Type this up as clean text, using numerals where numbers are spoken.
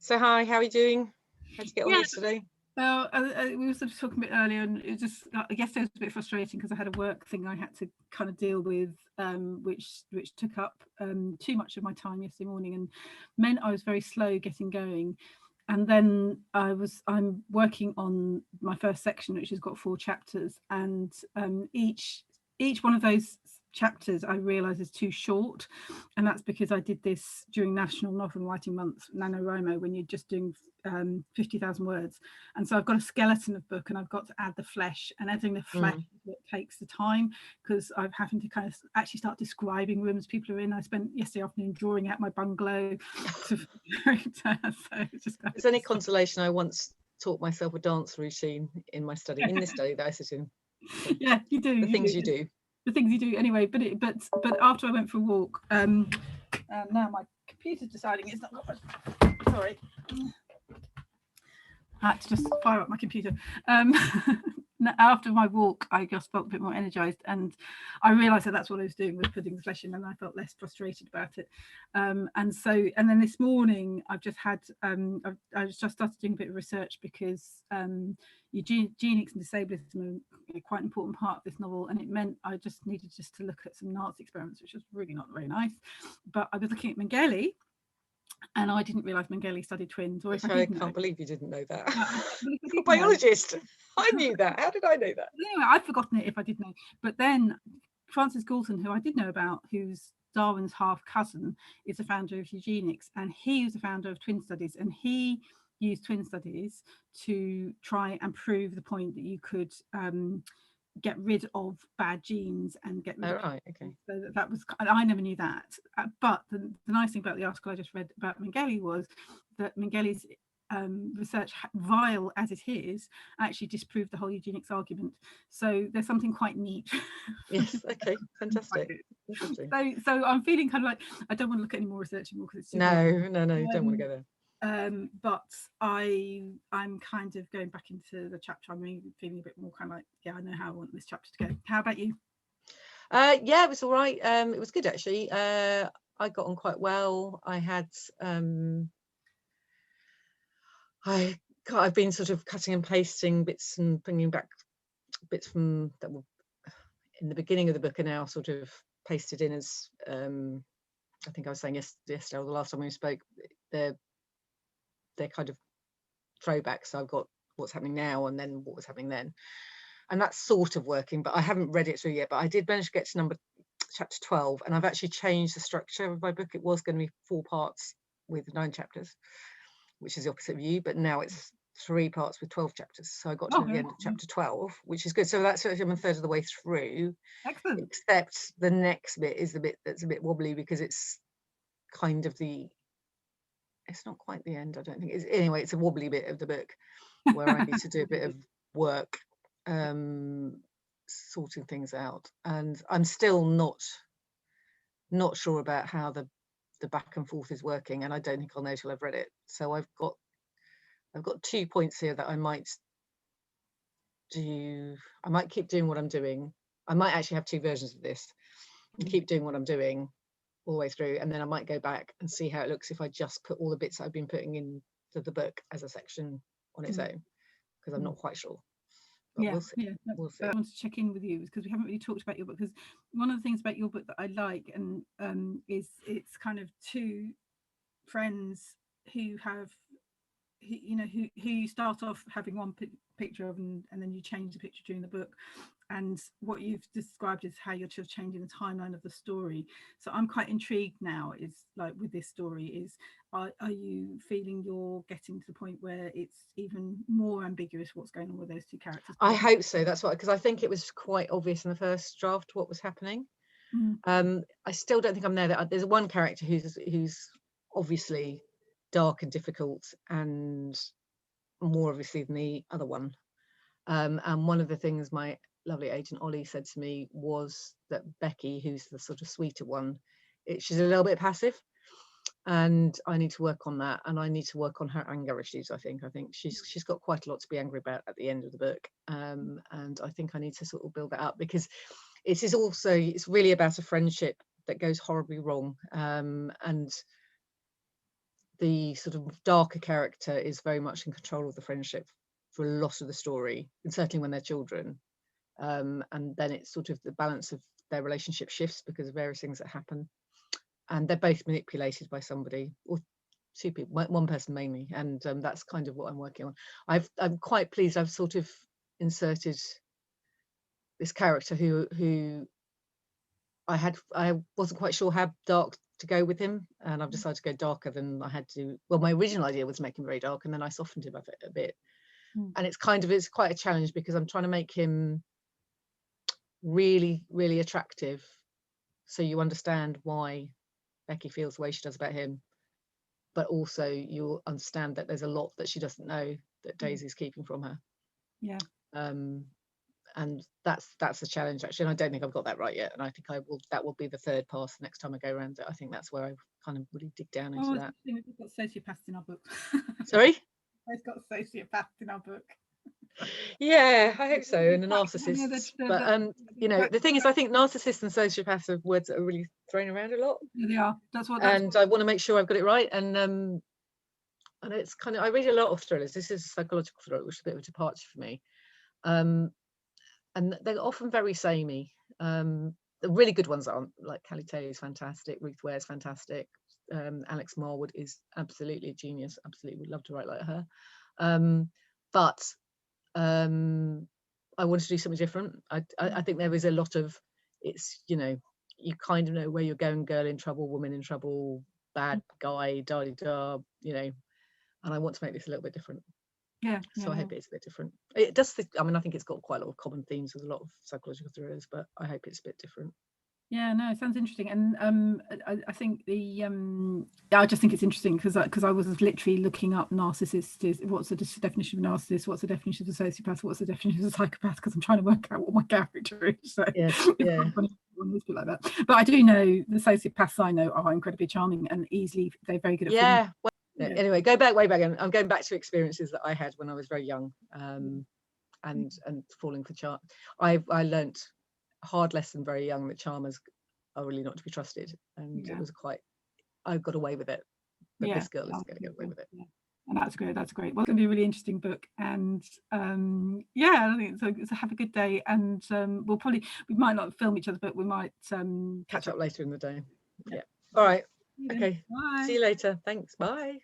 So hi, how are you doing? How'd you get on Yeah, yesterday? well, we were sort of talking a bit earlier, and it just yesterday was a bit frustrating because I had a work thing I had to kind of deal with, which took up too much of my time yesterday morning, and meant I was very slow getting going. And then I'm working on my first section, which has got 4 chapters, and each one of those chapters I realise is too short, and that's because I did this during National Novel Writing Month, NaNoWriMo, when you're just doing 50,000 words. And so I've got a skeleton of book, and I've got to add the flesh, and adding the flesh Mm. is what takes the time, because I'm having to kind of actually start describing rooms people are in. I spent yesterday afternoon drawing out my bungalow to so it's just It's any consolation, I once taught myself a dance routine in my study, in this study that I sit in. So yeah, you do. the things you do. The things you do anyway. But after I went for a walk, now my computer's deciding it's not. Sorry. I had to just fire up my computer. After my walk, I just felt a bit more energized, and I realized that that's what I was doing, was putting the flesh in, and I felt less frustrated about it. And then this morning I've just had I just started doing a bit of research, because eugenics and disablism are quite an important part of this novel, and it meant I just needed to look at some Nazi experiments, which was really not very nice. But I was looking at Mengele, and I didn't realise Mengele studied twins, or if I did know. Can't believe you didn't know that. Well, A biologist. I knew that. How did I know that? Anyway, I'd forgotten it if I did know. But then Francis Galton, who I did know about, who's Darwin's half cousin, is the founder of eugenics, and he was the founder of twin studies, and he used twin studies to try and prove the point that you could get rid of bad genes and get rid of. Right, okay. So that was, I never knew that. But the nice thing about the article I just read about Mengele was that Mengele's research, vile as it is, actually disproved the whole eugenics argument. So there's something quite neat. Yes, okay, fantastic. So I'm feeling kind of like I don't want to look at any more research anymore, because it's too No, you don't want to go there. but I'm kind of going back into the chapter. I'm really feeling a bit more kind of like, yeah, I know how I want this chapter to go. How about you? Yeah, it was all right. It was good, actually. I got on quite well. I had I've been sort of cutting and pasting bits and bringing back bits from that were in the beginning of the book, are now sort of pasted in as I think I was saying yesterday or the last time we spoke, they're kind of throwbacks. So I've got what's happening now and then what was happening then, and that's sort of working, but I haven't read it through yet. But I did manage to get to chapter 12, and I've actually changed the structure of my book. It was going to be 4 parts with 9 chapters, which is the opposite of you, but now it's 3 parts with 12 chapters. So I got to the end of chapter 12, which is good. So that's actually, I'm a third of the way through. Excellent. Except the next bit is the bit that's a bit wobbly, because it's kind of it's not quite the end, I don't think. Anyway, it's a wobbly bit of the book where I need to do a bit of work sorting things out, and I'm still not sure about how the back and forth is working, and I don't think I'll know till I've read it. So I've got 2 points here that I might do. I might keep doing what I'm doing. I might actually have 2 versions of this and keep doing what I'm doing all the way through, and then I might go back and see how it looks if I just put all the bits that I've been putting into the book as a section on its own, because I'm not quite sure. But we'll see. We'll see. I want to check in with you because we haven't really talked about your book, because one of the things about your book that I like, and is it's kind of 2 friends who have who you start off having one picture of, and then you change the picture during the book, and what you've described is how you're just changing the timeline of the story. So I'm quite intrigued now, is like with this story, is are you feeling you're getting to the point where it's even more ambiguous what's going on with those 2 characters? I hope so. That's what, because I think it was quite obvious in the first draft what was happening. I still don't think I'm there. There's one character who's obviously dark and difficult, and more obviously than the other one. And one of the things my lovely agent Ollie said to me was that Becky, who's the sort of sweeter one, she's a little bit passive, and I need to work on that, and I need to work on her anger issues. I think she's got quite a lot to be angry about at the end of the book, and I think I need to sort of build that up, because it's really about a friendship that goes horribly wrong, and the sort of darker character is very much in control of the friendship for a lot of the story, and certainly when they're children. And then it's sort of the balance of their relationship shifts because of various things that happen, and they're both manipulated by somebody, or two people, one person mainly, and that's kind of what I'm working on. I'm quite pleased I've sort of inserted this character who I wasn't quite sure how dark to go with him, and I've decided to go darker than I had to. Well, my original idea was to make him very dark, and then I softened him a bit. And it's quite a challenge because I'm trying to make him really, really attractive, so you understand why Becky feels the way she does about him, but also you'll understand that there's a lot that she doesn't know that Daisy's keeping from her. Yeah. And that's a challenge, actually, and I don't think I've got that right yet, and I think that will be the third pass the next time I go around it. I think that's where I kind of really dig down into that. We've got sociopaths in our book. Sorry? We've got sociopaths in our book. Yeah, I hope so, and a narcissist. But you know, the thing is, I think narcissists and sociopaths are words that are really thrown around a lot. Yeah, they are. And I want to make sure I've got it right. And it's kind of, I read a lot of thrillers. This is a psychological thriller, which is a bit of a departure for me. And they're often very samey. The really good ones aren't, like Callie Taylor is fantastic, Ruth Ware's fantastic, Alex Marwood is absolutely a genius, absolutely would love to write like her. But I want to do something different. I think there is a lot of, it's, you know, you kind of know where you're going, girl in trouble, woman in trouble, bad guy, da-di-da, you know, and I want to make this a little bit different. Yeah. So I hope it's a bit different. It does. I mean, I think it's got quite a lot of common themes with a lot of psychological thrillers, but I hope it's a bit different. Yeah, no, it sounds interesting, and I think I just think it's interesting because I was literally looking up narcissist. What's the definition of a narcissist? What's the definition of a sociopath? What's the definition of a psychopath? Because I'm trying to work out what my character is. So yeah. Like that. But I do know the sociopaths I know are incredibly charming and easily they're very good at yeah. Well, yeah. Anyway, way back, and I'm going back to experiences that I had when I was very young, and falling for charm. I learnt hard lesson very young that charmers are really not to be trusted, and it was I got away with it, but this girl is going to get away with it. And that's great. Well, it's going to be a really interesting book, and I think so have a good day, and we might not film each other, but we might catch up later in the day. Yeah. All right. Okay. Bye. See you later. Thanks. Bye.